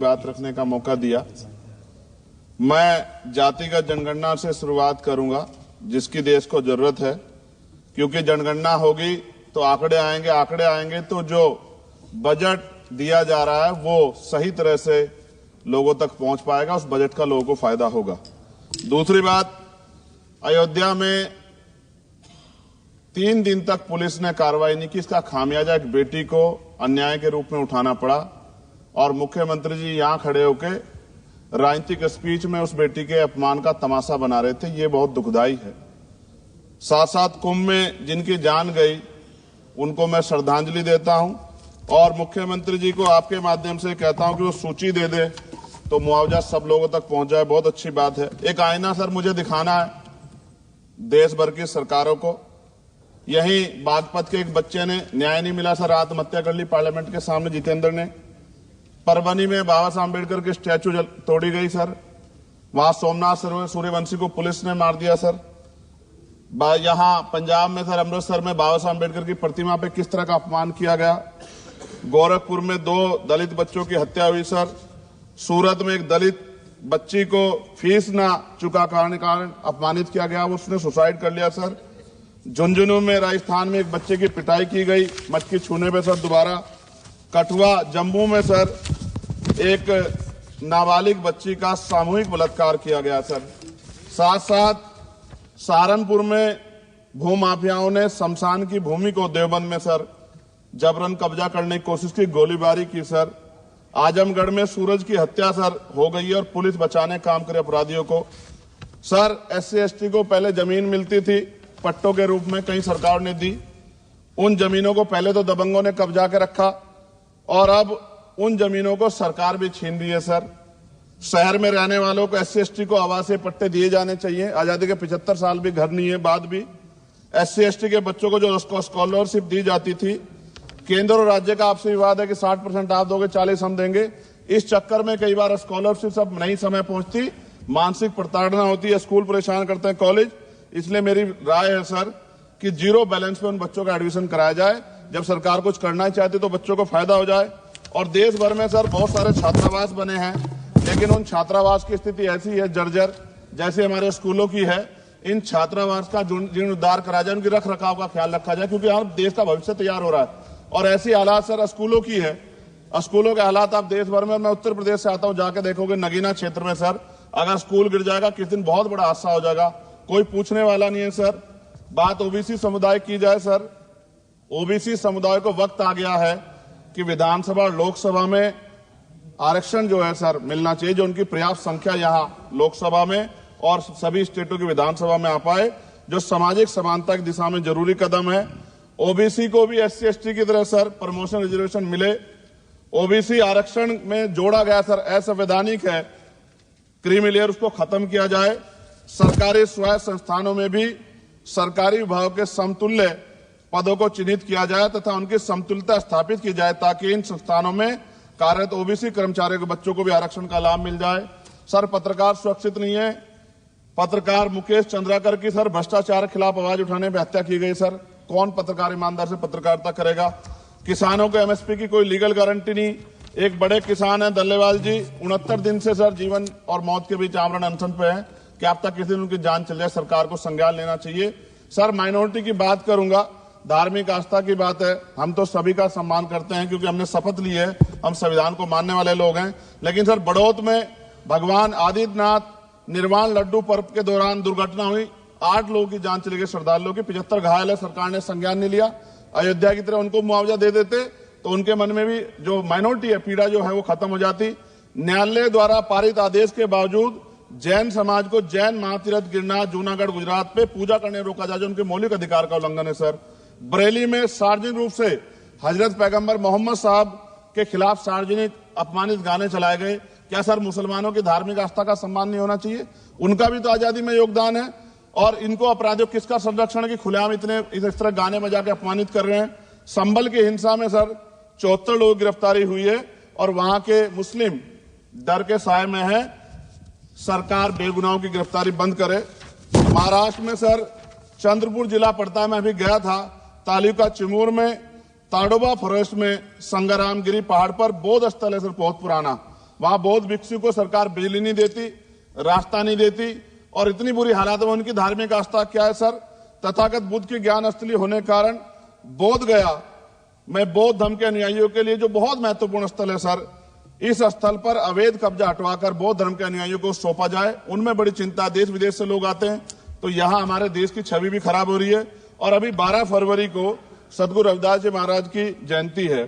बात रखने का मौका दिया। मैं जातिगत जनगणना से शुरुआत करूंगा, जिसकी देश को जरूरत है, क्योंकि जनगणना होगी तो आंकड़े आएंगे तो जो बजट दिया जा रहा है वो सही तरह से लोगों तक पहुंच पाएगा, उस बजट का लोगों को फायदा होगा। दूसरी बात, अयोध्या में 3 दिन तक पुलिस ने कार्रवाई नहीं की। इसका खामियाजा एक बेटी को अन्याय के रूप में उठाना पड़ा और मुख्यमंत्री जी यहां खड़े होकर राजनीतिक स्पीच में उस बेटी के अपमान का तमाशा बना रहे थे। ये बहुत दुखदाई है। साथ साथ कुंभ में जिनकी जान गई उनको मैं श्रद्धांजलि देता हूं और मुख्यमंत्री जी को आपके माध्यम से कहता हूं कि वो सूची दे दे तो मुआवजा सब लोगों तक पहुंच जाए। बहुत अच्छी बात है। एक आईना सर मुझे दिखाना है देश भर की सरकारों को। यही बागपत के एक बच्चे ने न्याय नहीं मिला सर, आत्महत्या कर ली पार्लियामेंट के सामने, जितेंद्र ने। परभनी में बाबा साहब अम्बेडकर की स्टैचू तोड़ी गई सर, वहां सोमनाथ सूर्यवंशी को पुलिस ने मार दिया सर। यहां पंजाब में सर, अमृतसर में बाबा साहब अम्बेडकर की प्रतिमा पे किस तरह का अपमान किया गया। गोरखपुर में 2 दलित बच्चों की हत्या हुई सर। सूरत में एक दलित बच्ची को फीस ना चुका कारण अपमानित किया गया, उसने सुसाइड कर लिया सर। झुंझुनू में राजस्थान में एक बच्चे की पिटाई की गई मटकी छूने पे सर दोबारा। कठुआ जम्मू में सर एक नाबालिग बच्ची का सामूहिक बलात्कार किया गया सर। साथ साथ सहारनपुर में भूमाफियाओं ने शमशान की भूमि को देवबंद में सर जबरन कब्जा करने की कोशिश की, गोलीबारी की सर। आजमगढ़ में सूरज की हत्या सर हो गई है और पुलिस बचाने काम करे अपराधियों को। सर SC ST को पहले जमीन मिलती थी पट्टों के रूप में, कहीं सरकार ने दी। उन जमीनों को पहले तो दबंगों ने कब्जा के रखा और अब उन जमीनों को सरकार भी छीन रही है सर। शहर में रहने वालों को SC ST को आवासीय पट्टे दिए जाने चाहिए। आजादी के 75 साल भी घर नहीं है, बाद भी SC ST के बच्चों को जो स्कॉलरशिप दी जाती थी, केंद्र और राज्य का आपसी विवाद है कि 60% आप दोगे, 40 हम देंगे। इस चक्कर में कई बार स्कॉलरशिप सब नहीं समय पहुंचती, मानसिक प्रताड़ना होती है, स्कूल परेशान करते हैं, कॉलेज। इसलिए मेरी राय है सर कि 0 बैलेंस पे उन बच्चों का एडमिशन कराया जाए। जब सरकार कुछ करना ही चाहती तो बच्चों को फायदा हो जाए। और देश भर में सर बहुत सारे छात्रावास बने हैं, लेकिन उन छात्रावास की स्थिति ऐसी है जर्जर, जैसे हमारे स्कूलों की है। इन छात्रावास का जीर्णोद्धार करा जाए, उनकी रख रखाव का ख्याल रखा जाए, क्योंकि यहाँ देश का भविष्य तैयार हो रहा है। और ऐसी हालात सर स्कूलों की है। स्कूलों के हालात आप देश भर में, मैं उत्तर प्रदेश से आता हूँ, जाके देखोगे नगीना क्षेत्र में सर अगर स्कूल गिर जाएगा किस दिन बहुत बड़ा हादसा हो जाएगा, कोई पूछने वाला नहीं है सर। बात OBC समुदाय की जाए सर, OBC समुदाय को वक्त आ गया है कि विधानसभा और लोकसभा में आरक्षण जो है सर मिलना चाहिए, जो उनकी पर्याप्त संख्या यहाँ लोकसभा में और सभी स्टेटों की विधानसभा में आ पाए, जो सामाजिक समानता की दिशा में जरूरी कदम है। OBC को भी SC ST की तरह सर प्रमोशन रिजर्वेशन मिले। OBC आरक्षण में जोड़ा गया सर असंवैधानिक है, क्रीमी लेयर उसको खत्म किया जाए। सरकारी स्वायत्त संस्थानों में भी सरकारी विभागों के समतुल्य पदों को चिन्हित किया जाए तथा उनकी समतुल्यता स्थापित की जाए, ताकि इन संस्थानों में कार्यरत OBC कर्मचारियों के बच्चों को भी आरक्षण का लाभ मिल जाए। सर पत्रकार सुरक्षित नहीं है। पत्रकार मुकेश चंद्राकर की सर भ्रष्टाचार के खिलाफ आवाज उठाने पर हत्या की गई सर। कौन पत्रकार ईमानदार से पत्रकारिता करेगा। किसानों को MSP की कोई लीगल गारंटी नहीं। एक बड़े किसान है दल्लेवाल जी, 69 दिन से सर जीवन और मौत के बीच आमरण अनशन पे है। क्या अब तक किसी दिन उनकी जान चल जाए, सरकार को संज्ञान लेना चाहिए। सर माइनॉरिटी की बात करूंगा, धार्मिक आस्था की बात है, हम तो सभी का सम्मान करते हैं क्योंकि हमने शपथ ली है, हम संविधान को मानने वाले लोग हैं। लेकिन सर बड़ौत में भगवान आदित्यनाथ निर्वाण लड्डू पर्व के दौरान दुर्घटना हुई, 8 लोगों की जान चली गई, श्रद्धालुओं की 75 घायल है, सरकार ने संज्ञान नहीं लिया। अयोध्या की तरह उनको मुआवजा दे देते तो उनके मन में भी जो माइनॉरिटी है पीड़ा जो है वो खत्म हो जाती। न्यायालय द्वारा पारित आदेश के बावजूद जैन समाज को जैन महातीर्थ गिरनार जूनागढ़ गुजरात पे पूजा करने रोका जाए, जो उनके मौलिक अधिकार का उल्लंघन है सर। बरेली में सार्वजनिक रूप से हजरत पैगंबर मोहम्मद साहब के खिलाफ सार्वजनिक अपमानित गाने चलाए गए। क्या सर मुसलमानों की धार्मिक आस्था का सम्मान नहीं होना चाहिए? उनका भी तो आजादी में योगदान है। और इनको अपराधियों किसका संरक्षण है कि खुलेआम इस तरह गाने बजा के अपमानित कर रहे हैं। संभल की हिंसा में सर 74 लोगों की गिरफ्तारी हुई है और वहां के मुस्लिम डर के साए में है। सरकार बेगुनाहों की गिरफ्तारी बंद करे। महाराष्ट्र में सर चंद्रपुर जिला पड़ता है, मैं अभी गया था, तालुका चिमूर में ताडोबा फॉरेस्ट में संगरामगिरी पहाड़ पर बौद्ध स्थल है सर बहुत पुराना, वहां बौद्ध भिक्षु को सरकार बिजली नहीं देती, रास्ता नहीं देती, और इतनी बुरी हालात में उनकी धार्मिक आस्था क्या है सर? तथागत बुद्ध की ज्ञान स्थली होने के कारण बोध गया में बौद्ध धर्म के अनुयायियों के लिए जो बहुत महत्वपूर्ण स्थल है सर, इस स्थल पर अवैध कब्जा हटवाकर बौद्ध धर्म के अनुयायियों को सौंपा जाए। उनमें बड़ी चिंता, देश विदेश से लोग आते हैं, तो यहां हमारे देश की छवि भी खराब हो रही है। और अभी 12 फरवरी को सदगुरु रविदास जी महाराज की जयंती है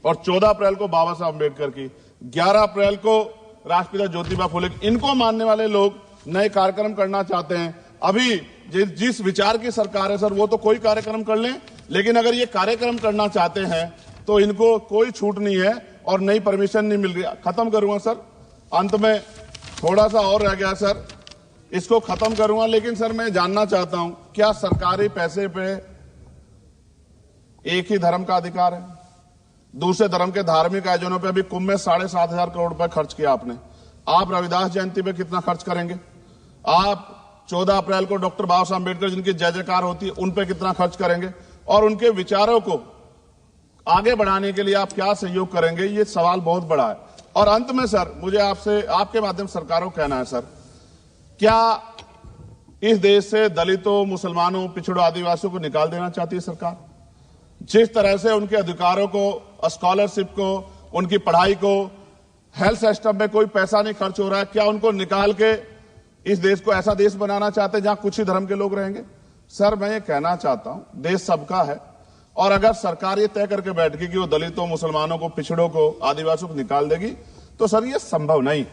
और 14 अप्रैल को बाबा साहब अम्बेडकर की, 11 अप्रैल को राष्ट्रपिता ज्योतिबा फुले। इनको मानने वाले लोग नए कार्यक्रम करना चाहते हैं। अभी जिस विचार की सरकार है सर, वो तो कोई कार्यक्रम कर लें, लेकिन अगर ये कार्यक्रम करना चाहते हैं तो इनको कोई छूट नहीं है और नई परमिशन नहीं मिल रही। खत्म करूंगा सर, अंत में थोड़ा सा और रह गया सर, इसको खत्म करूंगा। लेकिन सर मैं जानना चाहता हूं, क्या सरकारी पैसे पे एक ही धर्म का अधिकार है? दूसरे धर्म के धार्मिक आयोजनों पे अभी कुंभ में 7,500 करोड़ रुपए खर्च किया आपने। आप रविदास जयंती पे कितना खर्च करेंगे? आप 14 अप्रैल को डॉक्टर बाबा साहब अम्बेडकर जिनकी जय जयकार होती है, उन पे कितना खर्च करेंगे? और उनके विचारों को आगे बढ़ाने के लिए आप क्या सहयोग करेंगे? ये सवाल बहुत बड़ा है। और अंत में सर, मुझे आपसे, आपके माध्यम से सरकारों को कहना है सर, क्या इस देश से दलितों, मुसलमानों, पिछड़ों, आदिवासियों को निकाल देना चाहती है सरकार? जिस तरह से उनके अधिकारों को, स्कॉलरशिप को, उनकी पढ़ाई को, हेल्थ सिस्टम में कोई पैसा नहीं खर्च हो रहा है, क्या उनको निकाल के इस देश को ऐसा देश बनाना चाहते हैं जहां कुछ ही धर्म के लोग रहेंगे? सर मैं ये कहना चाहता हूं, देश सबका है, और अगर सरकार ये तय करके बैठ गई कि वो दलितों, मुसलमानों को, पिछड़ों को, आदिवासियों को निकाल देगी, तो सर ये संभव नहीं।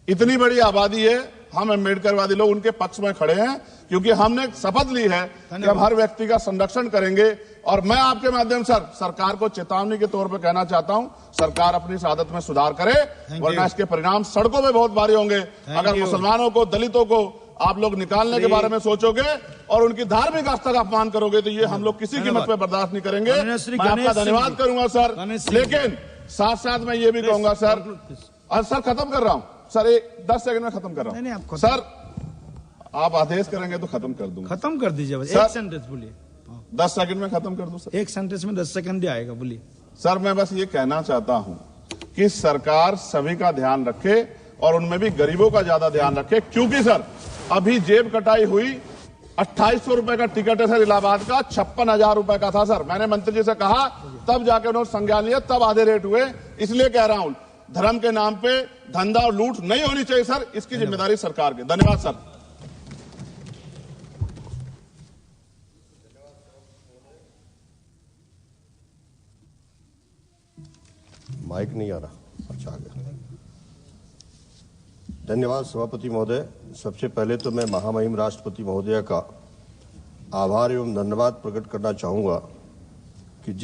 इतनी बड़ी आबादी है, हम अम्बेडकरवादी लोग उनके पक्ष में खड़े हैं, क्योंकि हमने शपथ ली है कि हम हर व्यक्ति का संरक्षण करेंगे। और मैं आपके माध्यम से सरकार को चेतावनी के तौर पर कहना चाहता हूं, सरकार अपनी इस आदत में सुधार करे, वरना इसके परिणाम सड़कों में बहुत भारी होंगे। अगर मुसलमानों को, दलितों को आप लोग निकालने के बारे में सोचोगे और उनकी धार्मिक आस्था का अपमान करोगे, तो ये हम लोग किसी कीमत पे बर्दाश्त नहीं करेंगे। मैं आपका धन्यवाद करूंगा सर, लेकिन साथ साथ मैं ये भी कहूंगा सर, सर खत्म कर रहा हूं सर, 10 सेकंड में खत्म कर रहा हूं सर, आप आदेश करेंगे तो खत्म कर दूंगा। खत्म कर दीजिए, एक सेंटेंस बोलिए। 10 सेकंड में खत्म कर दूं सर? एक सेंटेंस में 10 सेकंड ही आएगा, बोलिए सर। मैं बस ये कहना चाहता हूं कि सरकार सभी का ध्यान रखे और उनमें भी गरीबों का ज्यादा ध्यान रखे, क्योंकि सर अभी जेब कटाई हुई, 2800 रुपए का टिकट है सर इलाहाबाद का, 56,000 रुपए का था सर। मैंने मंत्री जी से कहा, तब जाके उन्होंने संज्ञान लिया, तब आधे रेट हुए। इसलिए कह रहा हूं, धर्म के नाम पे धंधा और लूट नहीं होनी चाहिए सर, इसकी जिम्मेदारी सरकार की। धन्यवाद सर। माइक नहीं आ रहा, अच्छा आ गया। धन्यवाद सभापति महोदय। सबसे पहले तो मैं महामहिम राष्ट्रपति महोदय का आभार एवं धन्यवाद प्रकट करना चाहूंगा कि जिस